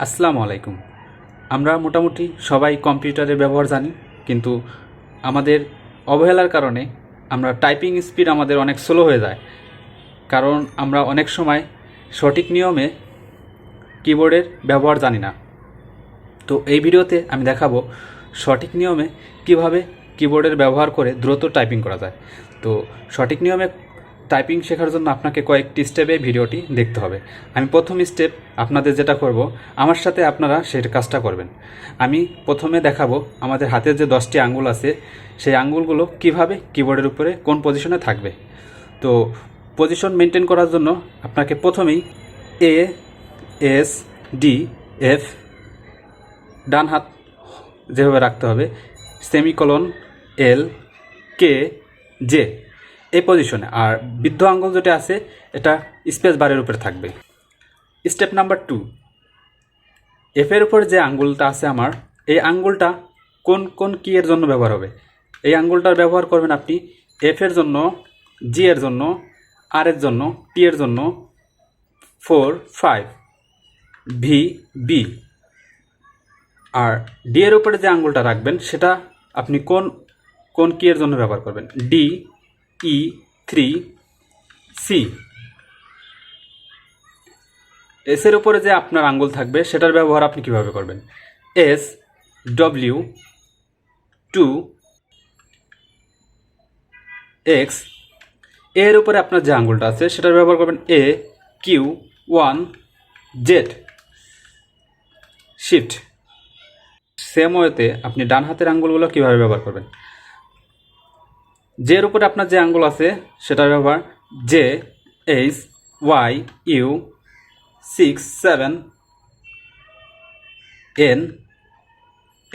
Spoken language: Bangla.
আসসালামু আলাইকুম। আমরা মোটামুটি সবাই কম্পিউটারের ব্যবহার জানি, কিন্তু আমাদের অবহেলার কারণে আমরা টাইপিং স্পিড আমাদের অনেক স্লো হয়ে যায়, কারণ আমরা অনেক সময় সঠিক নিয়মে কিবোর্ডের ব্যবহার জানি না। তো এই ভিডিওতে আমি দেখাবো সঠিক নিয়মে কিভাবে কিবোর্ডের ব্যবহার করে দ্রুত টাইপিং করা যায়। তো সঠিক নিয়মে টাইপিং শেখার জন্য আপনাকে কয়েকটি স্টেপে ভিডিওটি দেখতে হবে। আমি প্রথম স্টেপ আপনাদের যেটা করব, আমার সাথে আপনারা সেই কাজটা করবেন। আমি প্রথমে দেখাবো আমাদের হাতের যে 10টি আঙ্গুল আছে, সেই আঙ্গুলগুলো কিভাবে কিবোর্ডের উপরে কোন পজিশনে থাকবে। তো পজিশন মেনটেন করার জন্য আপনাকে প্রথমেই এ, এস, ডি, এফ ডান হাত যেভাবে রাখতে হবে, সেমিকোলন, এল, কে, জে এই পজিশনে, আর বৃদ্ধ আঙ্গুল যেটা আছে এটা স্পেস বারের উপরে থাকবে। স্টেপ নাম্বার 2, এফের উপর যে আঙ্গুলটা আছে আমার, এই আঙ্গুলটা কোন কোন কি এর জন্য ব্যবহার হবে। এই আঙ্গুলটার ব্যবহার করবেন আপনি এফের জন্য, জি এর জন্য, আর এর জন্য, টি এর জন্য, 4, 5, ভি, বি। আর ডি এর উপরে যে আঙ্গুলটা রাখবেন সেটা আপনি কোন কোন কি এর জন্য ব্যবহার করবেন, ডি, ই, 3, সি। এস এর উপরে যে আপনার আঙ্গুল থাকবে সেটার ব্যবহার আপনি কিভাবে করবেন, এস, ডব্লিউ, 2, এক্স। এর উপরে আপনার যে আঙ্গুলটা আছে সেটার ব্যবহার করবেন এ, কিউ, 1, জেড, শিফট। সেম ওয়েতে আপনি ডান হাতের আঙ্গুলগুলো কীভাবে ব্যবহার করবেন, জের উপরে আপনার যে আঙ্গুল আছে সেটার ব্যবহার J, H, Y, U, 6, 7, N,